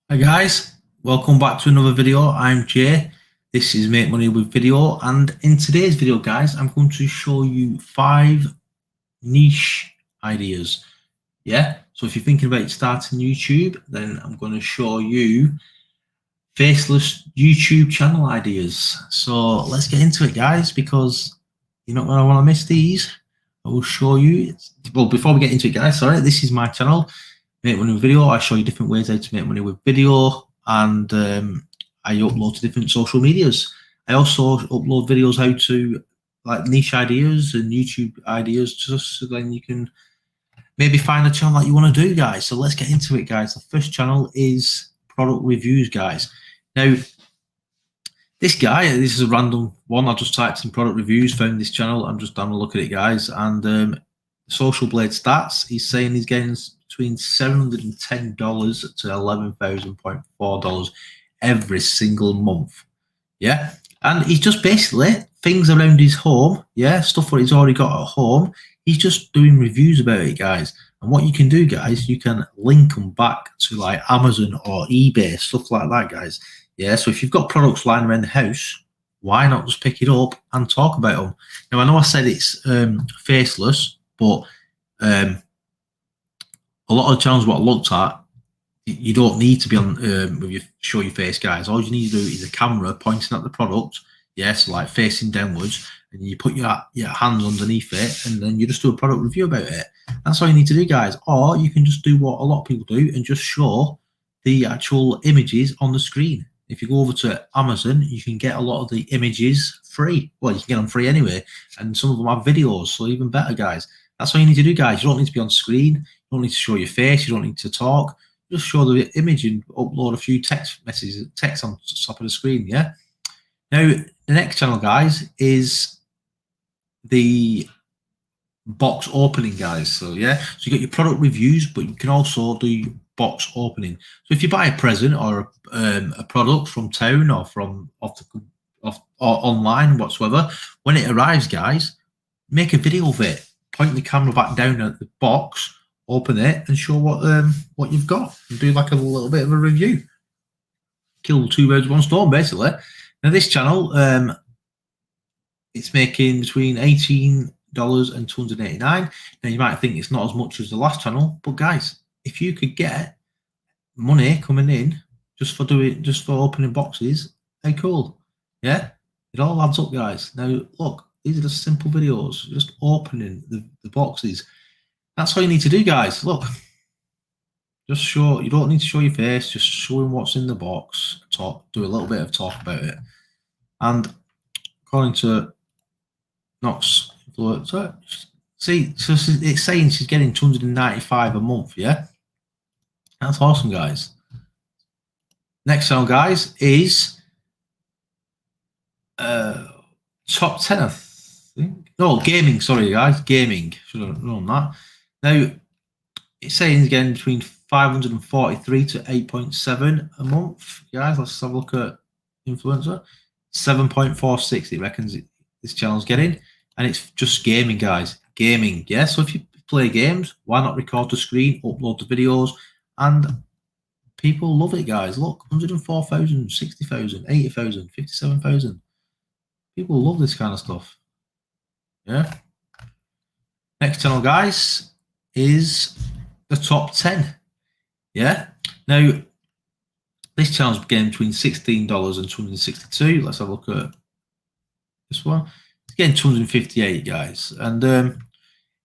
Hi guys, welcome back to another video. I'm Jay. This is Make Money with Video, and in today's video guys I'm going to show you 5 niche ideas. So if you're thinking about starting YouTube, then I'm going to show you Faceless YouTube Channel Ideas. So let's get into it guys, because you're not going to want to miss these. I will show you. Well, before we get into it guys, sorry, this is my channel, Make Money with Video. I show you different ways how to make money with video, and I upload to different social medias. I also upload videos how to like niche ideas and YouTube ideas, just so then you can maybe find a channel that you want to do guys. So let's get into it guys. The first channel is product reviews guys. Now this is a random one. I just typed in product reviews, found this channel. I'm just having a look at it guys, and Social Blade stats, he's saying he's getting between $710 to $11,000.4 every single month. And he's just basically things around his home, stuff what he's already got at home. He's just doing reviews about it guys. And what you can do guys, you can link them back to like Amazon or eBay, stuff like that guys. So if you've got products lying around the house, why not just pick it up and talk about them? Now I know I said it's faceless, but a lot of channels what I looked at, you don't need to be on with your show your face guys. All you need to do is a camera pointing at the product, so like facing downwards, and you put your hands underneath it, and then you just do a product review about it. That's all you need to do guys. Or you can just do what a lot of people do and just show the actual images on the screen. If you go over to Amazon, you can get a lot of the images free. Well, you can get them free anyway, and some of them have videos, so even better guys. That's all you need to do guys. You don't need to be on screen, you don't need to show your face, you don't need to talk. Just show the image and upload a few text on top of the screen. Now the next channel guys is the box opening guys. So you got your product reviews, but you can also do box opening. So if you buy a present or a product from town or from or online whatsoever, when it arrives guys, make a video of it, point the camera back down at the box, open it, and show what you've got, and do like a little bit of a review. Kill 2 birds with 1 stone basically. Now this channel, it's making between $18 and $289. Now you might think it's not as much as the last channel, but guys, if you could get money coming in just for opening boxes, how cool. It all adds up guys. Now look, these are just simple videos, just opening the boxes. That's all you need to do guys. Look, just show, you don't need to show your face, just showing what's in the box, do a little bit of talk about it. And according to Knox influencer, see, so it's saying she's getting $295 a month. That's awesome guys. Next channel guys is top 10 I think. No, gaming, sorry guys, gaming. Should have known that. Now it's saying it's getting between 543 to 8.7 a month guys. Let's have a look at influencer. 7.46 it reckons this channel's getting, and it's just gaming guys. Gaming. So if you play games, why not record the screen, upload the videos, and people love it guys. Look, 104,000, 60,000, 80,000, 57,000. People love this kind of stuff. Next channel guys is the top 10. Now this channel's getting between $16 and $262. Let's have a look at this one. It's getting 258 guys, and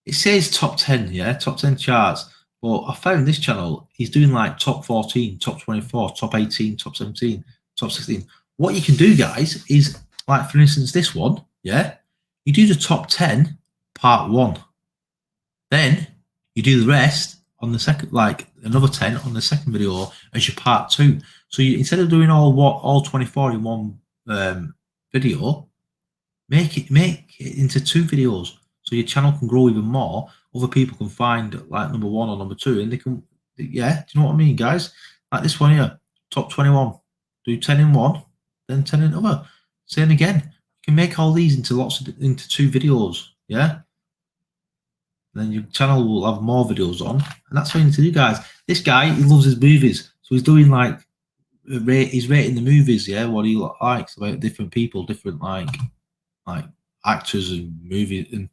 it says top 10, top 10 charts, but I found this channel, he's doing like top 14, top 24, top 18, top 17, top 16. What you can do guys is, like for instance this one, you do the top 10 part 1, then you do the rest on the second, like another 10 on the second video as your part 2. So you, instead of doing all 24 in one video, make it into 2 videos, so your channel can grow even more. Other people can find like number 1 or number 2, and they can, do you know what I mean guys? Like this one here, top 21, do 10 in one, then 10 in other. Same again. You can make all these into into 2 videos. Then your channel will have more videos on, and that's what you need to do guys. This guy, he loves his movies, so he's doing like he's rating the movies, yeah, what he likes about different people, different like actors and movies and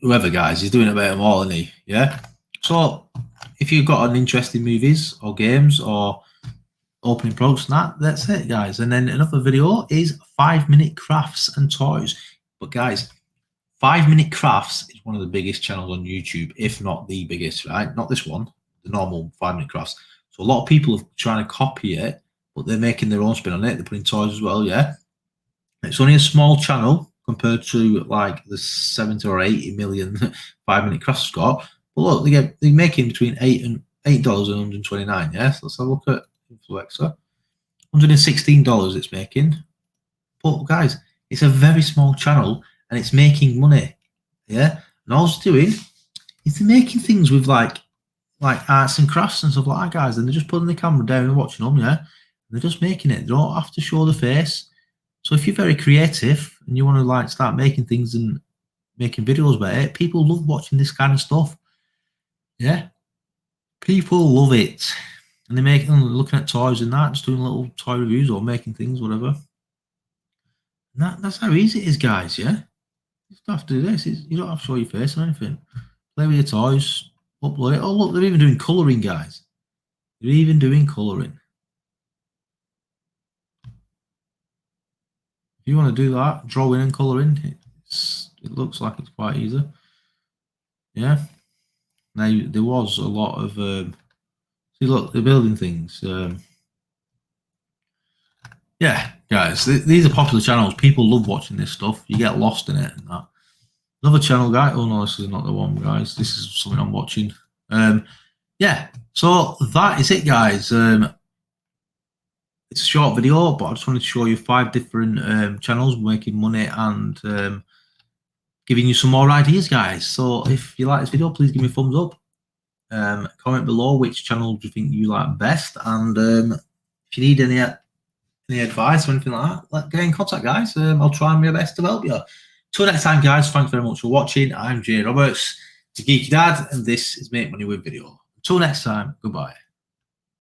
whoever, guys. He's doing it about them all, isn't he? Yeah. So if you've got an interest in movies or games or opening products, that's it, guys. And then another video is 5-minute crafts and toys. But guys, 5-minute crafts is one of the biggest channels on YouTube, if not the biggest, right? Not this one, the normal 5-minute crafts. So a lot of people are trying to copy it, but they're making their own spin on it. They're putting toys as well, yeah. It's only a small channel compared to like the 70 or 80 million 5-minute crafts got. But look, they're making between $8 and $129. Yeah, so let's have a look at Influencer. $116 it's making. But guys, it's a very small channel and it's making money. Yeah, and all it's doing is they're making things with like arts and crafts and stuff like that, guys. And they're just putting the camera down and watching them. Yeah, and they're just making it. They don't have to show the face. So if you're very creative and you want to like start making things and making videos about it, people love watching this kind of stuff. Yeah, people love it, and they're making, looking at toys and that, just doing little toy reviews or making things, whatever. And that's how easy it is, guys. Yeah, you don't have to do this. You don't have to show your face or anything. Play with your toys, upload it. Oh look, they're even doing colouring, guys. They're even doing colouring. If you want to do that, drawing and colouring, it looks like it's quite easy. Yeah. Now there was a lot of see, look, they're building things. Yeah, guys, these are popular channels. People love watching this stuff. You get lost in it and that. Another channel, guy. Oh no, this is not the one, guys. This is something I'm watching. Yeah. So that is it, guys. It's a short video, but I just wanted to show you 5 different channels making money and giving you some more ideas, guys. So if you like this video, please give me a thumbs up. Comment below which channel do you think you like best, and if you need any advice or anything like that, get in contact, guys. I'll try my best to help you. Till next time, guys, thanks very much for watching. I'm Jay Roberts, the Geeky Dad, and this is Make Money With Video. Until next time, goodbye.